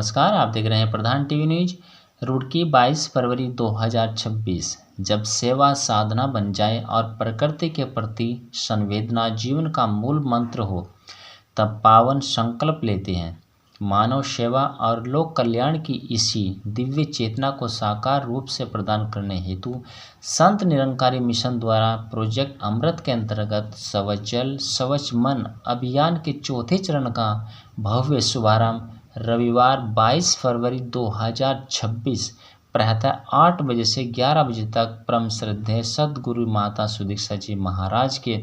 नमस्कार, आप देख रहे हैं प्रधान टीवी न्यूज। रुड़की 22 फरवरी 2026। जब सेवा साधना बन जाए और प्रकृति के प्रति संवेदना जीवन का मूल मंत्र हो, तब पावन संकल्प लेते हैं। मानव सेवा और लोक कल्याण की इसी दिव्य चेतना को साकार रूप से प्रदान करने हेतु संत निरंकारी मिशन द्वारा प्रोजेक्ट अमृत के अंतर्गत स्वच्छ जल स्वच्छ मन अभियान के चौथे चरण का भव्य शुभारंभ रविवार 22 फरवरी 2026 प्रातः 8 बजे से 11 बजे तक परम श्रद्धेय सद्गुरु माता सुदीक्षा जी महाराज के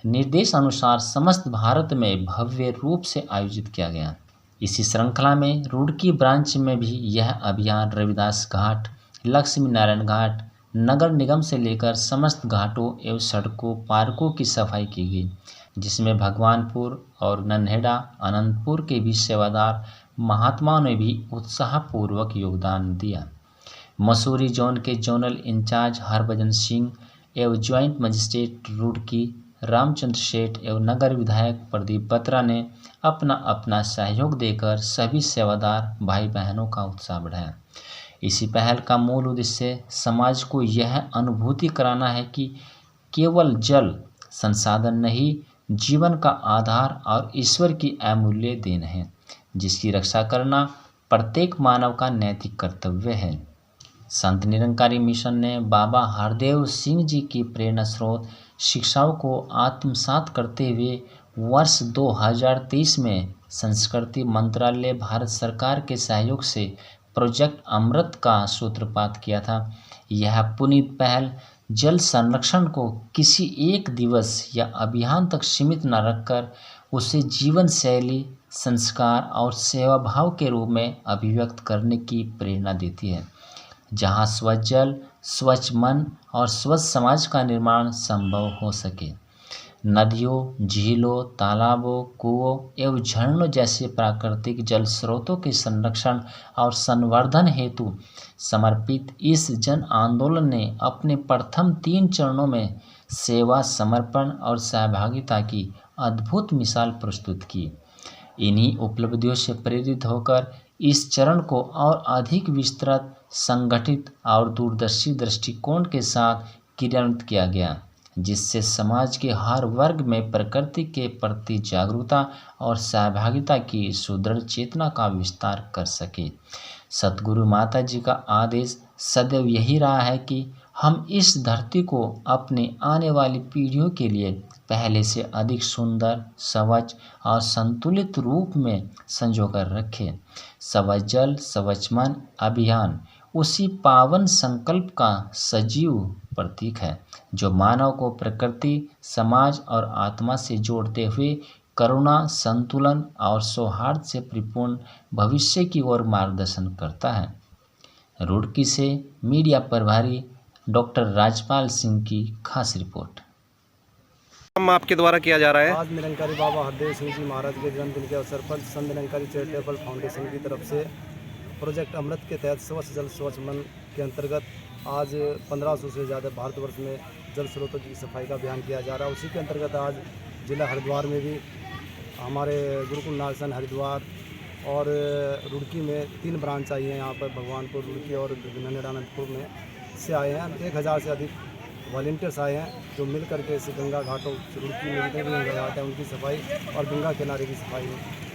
निर्देश अनुसार समस्त भारत में भव्य रूप से आयोजित किया गया। इसी श्रृंखला में रुड़की ब्रांच में भी यह अभियान रविदास घाट, लक्ष्मी नारायण घाट, नगर निगम से लेकर समस्त घाटों एवं सड़कों पार्कों की सफाई की गई, जिसमें भगवानपुर और नन्हेड़ा अनंतपुर के भी सेवादार महात्माओं ने भी उत्साहपूर्वक योगदान दिया। मसूरी जोन के जोनल इंचार्ज हरभजन सिंह एवं ज्वाइंट मजिस्ट्रेट रुड़की रामचंद्र सेठ एवं नगर विधायक प्रदीप बत्रा ने अपना अपना सहयोग देकर सभी सेवादार भाई बहनों का उत्साह बढ़ाया। इसी पहल का मूल उद्देश्य समाज को यह अनुभूति कराना है कि केवल जल संसाधन नहीं, जीवन का आधार और ईश्वर की अमूल्य देन है, जिसकी रक्षा करना प्रत्येक मानव का नैतिक कर्तव्य है। संत निरंकारी मिशन ने बाबा हरदेव सिंह जी की प्रेरणा स्रोत शिक्षाओं को आत्मसात करते हुए वर्ष 2023 में संस्कृति मंत्रालय भारत सरकार के सहयोग से प्रोजेक्ट अमृत का सूत्रपात किया था। यह पुनीत पहल जल संरक्षण को किसी एक दिवस या अभियान तक सीमित न रखकर उसे जीवन शैली, संस्कार और सेवा भाव के रूप में अभिव्यक्त करने की प्रेरणा देती है, जहां स्वच्छ जल, स्वच्छ मन और स्वच्छ समाज का निर्माण संभव हो सके। नदियों, झीलों, तालाबों, कुओं एवं झरनों जैसे प्राकृतिक जल स्रोतों के संरक्षण और संवर्धन हेतु समर्पित इस जन आंदोलन ने अपने प्रथम 3 चरणों में सेवा, समर्पण और सहभागिता की अद्भुत मिसाल प्रस्तुत की। इन्हीं उपलब्धियों से प्रेरित होकर इस चरण को और अधिक विस्तृत, संगठित और दूरदर्शी दृष्टिकोण के साथ क्रियान्वित किया गया, जिससे समाज के हर वर्ग में प्रकृति के प्रति जागरूकता और सहभागिता की सुदृढ़ चेतना का विस्तार कर सके। सतगुरु माता जी का आदेश सदैव यही रहा है कि हम इस धरती को अपने आने वाली पीढ़ियों के लिए पहले से अधिक सुंदर, स्वच्छ और संतुलित रूप में संजोकर रखें। स्वच्छ जल स्वच्छ मन अभियान उसी पावन संकल्प का सजीव प्रतीक है, जो मानव को प्रकृति, समाज और आत्मा से जोड़ते हुए करुणा, संतुलन और सौहार्द से परिपूर्ण भविष्य की ओर मार्गदर्शन करता है। रुड़की से मीडिया प्रभारी डॉक्टर राजपाल सिंह की खास रिपोर्ट। काम आपके द्वारा किया जा रहा है। आज निरंकारी बाबा हरदेव सिंह जी महाराज के जन्मदिन के अवसर पर संत निरंकारी चैरिटेबल फाउंडेशन की तरफ से प्रोजेक्ट अमृत के तहत स्वच्छ जल स्वच्छ मन के अंतर्गत आज 1500 से ज़्यादा भारतवर्ष में जल स्रोतों की सफाई का अभियान किया जा रहा है। उसी के अंतर्गत आज जिला हरिद्वार में भी हमारे गुरुकुल नागसन हरिद्वार और रुड़की में 3 ब्रांच आई हैं। यहाँ पर भगवानपुर, रुड़की और नन्हेड़ा अनंतपुर में से आए हैं। 1000 से अधिक वॉलंटियर्स आए हैं, जो मिल करके इस गंगा घाटों रुड़की में जितने भी गंगा घाट हैं उनकी सफाई और गंगा किनारे की सफाई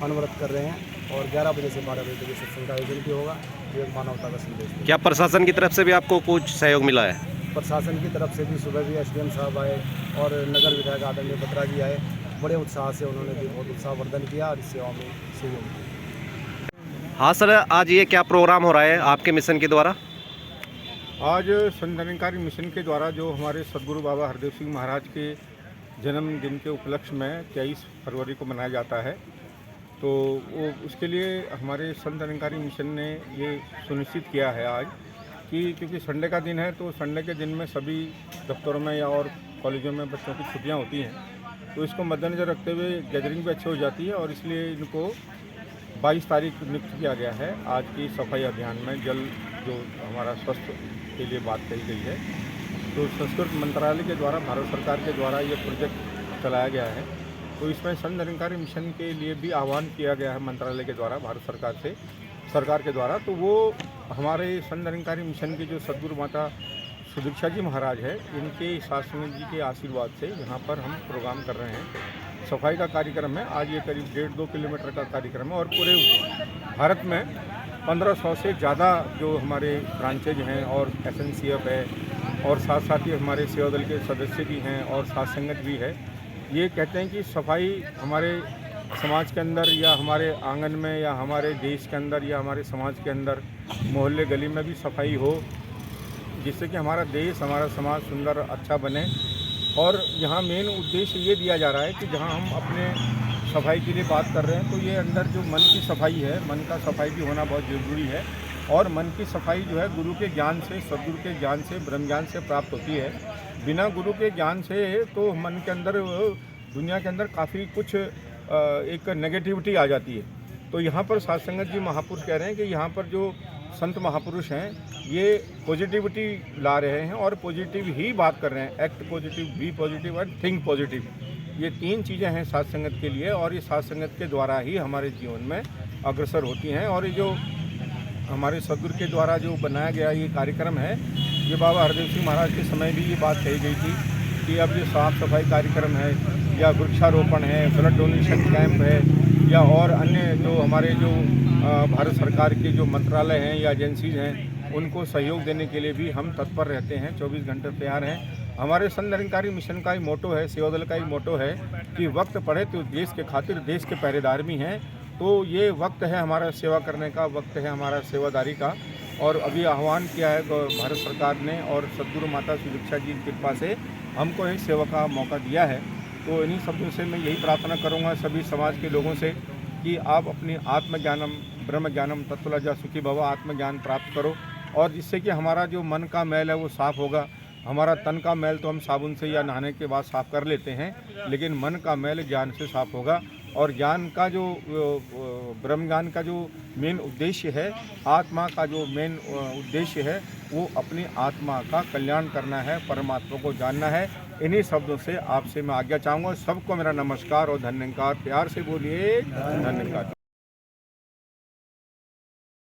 अनवरत कर रहे हैं। और 11 बजे से 12 बजे तक सत्संग का आयोजन भी होगा, जो एक मानवता का संदेश है। क्या प्रशासन की तरफ से भी आपको कुछ सहयोग मिला है? प्रशासन की तरफ से भी सुबह भी एसडीएम साहब आए और नगर विधायक आदरणीय बत्रा जी आए। बड़े उत्साह से उन्होंने भी बहुत उत्साहवर्धन किया और इस सेवा में सहयोग किया। हाँ सर, आज ये क्या प्रोग्राम हो रहा है आपके मिशन के द्वारा? आज संत निरंकारी मिशन के द्वारा जो हमारे सद्गुरु बाबा हरदेव सिंह महाराज के जन्मदिन के उपलक्ष्य में 23 फरवरी को मनाया जाता है, तो वो उसके लिए हमारे संत निरंकारी मिशन ने ये सुनिश्चित किया है आज कि क्योंकि संडे का दिन है, तो संडे के दिन में सभी दफ्तरों में या और कॉलेजों में बच्चों की छुट्टियां होती हैं, तो इसको मद्देनज़र रखते हुए गैदरिंग भी अच्छी हो जाती है और इसलिए इनको 22 तारीख नियुक्त किया गया है। आज की सफाई अभियान में जल जो हमारा स्वास्थ्य के लिए बात कही गई है, तो संस्कृत मंत्रालय के द्वारा, भारत सरकार के द्वारा ये प्रोजेक्ट चलाया गया है। तो इसमें संत निरंकारी मिशन के लिए भी आह्वान किया गया है मंत्रालय के द्वारा भारत सरकार से सरकार के द्वारा। तो वो हमारे संत निरंकारी मिशन के जो सद्गुरु माता सुदीक्षा जी महाराज है, इनके शासन जी के आशीर्वाद से यहाँ पर हम प्रोग्राम कर रहे हैं। सफाई का कार्यक्रम है। आज ये करीब 1.5-2 किलोमीटर का कार्यक्रम है और पूरे भारत में 1500 से ज़्यादा जो हमारे ब्रांचेज हैं और SNCF है और साथ साथ ही हमारे सेवा दल के सदस्य भी हैं और साथ संगत भी है। ये कहते हैं कि सफाई हमारे समाज के अंदर या हमारे आंगन में या हमारे देश के अंदर या हमारे समाज के अंदर मोहल्ले गली में भी सफाई हो, जिससे कि हमारा देश हमारा समाज सुंदर अच्छा बने। और यहाँ मेन उद्देश्य ये दिया जा रहा है कि जहाँ हम अपने सफाई के लिए बात कर रहे हैं, तो ये अंदर जो मन की सफाई है, मन का सफाई भी होना बहुत ज़रूरी है। और मन की सफाई जो है गुरु के ज्ञान से, सदगुरु के ज्ञान से, ब्रह्म ज्ञान से प्राप्त होती है। बिना गुरु के ज्ञान से तो मन के अंदर, दुनिया के अंदर काफ़ी कुछ एक नेगेटिविटी आ जाती है। तो यहाँ पर साध संगत जी महापुरुष कह रहे हैं कि यहाँ पर जो संत महापुरुष हैं ये पॉजिटिविटी ला रहे हैं और पॉजिटिव ही बात कर रहे हैं। एक्ट पॉजिटिव, बी पॉजिटिव और थिंक पॉजिटिव, ये 3 चीज़ें हैं साध संगत के लिए और ये साध संगत के द्वारा ही हमारे जीवन में अग्रसर होती हैं। और ये जो हमारे सदगुरु के द्वारा जो बनाया गया ये कार्यक्रम है, ये बाबा हरदेव सिंह महाराज के समय भी ये बात कही गई थी कि अब ये साफ सफाई कार्यक्रम है या वृक्षारोपण है, ब्लड डोनेशन कैंप है या और अन्य जो हमारे जो भारत सरकार के जो मंत्रालय हैं या एजेंसीज हैं, उनको सहयोग देने के लिए भी हम तत्पर रहते हैं, 24 घंटे तैयार हैं। हमारे संत निरंकारी मिशन का ही मोटो है, सेवा दल का ही मोटो है कि वक्त पड़े तो देश के खातिर, देश के पहरेदार भी हैं। तो ये वक्त है हमारा सेवा करने का, वक्त है हमारा सेवादारी का। और अभी आह्वान किया है भारत सरकार ने और सद्गुरु माता सुदीक्षा जी की कृपा से हमको एक सेवा का मौका दिया है। तो इन्हीं शब्दों से मैं यही प्रार्थना करूंगा सभी समाज के लोगों से कि आप अपनी आत्मज्ञानम ब्रह्म ज्ञानम तत्वलज्जा सुखी भव आत्मज्ञान प्राप्त करो, और जिससे कि हमारा जो मन का मैल है वो साफ़ होगा। हमारा तन का मैल तो हम साबुन से या नहाने के बाद साफ़ कर लेते हैं, लेकिन मन का मैल ज्ञान से साफ़ होगा। और ज्ञान का जो ब्रह्म ज्ञान का जो मेन उद्देश्य है, आत्मा का जो मेन उद्देश्य है, वो अपनी आत्मा का कल्याण करना है, परमात्मा को जानना है। इन्हीं शब्दों से आपसे मैं आज्ञा चाहूँगा। सबको मेरा नमस्कार और धन्यवाद। प्यार से बोलिए धन्यवाद।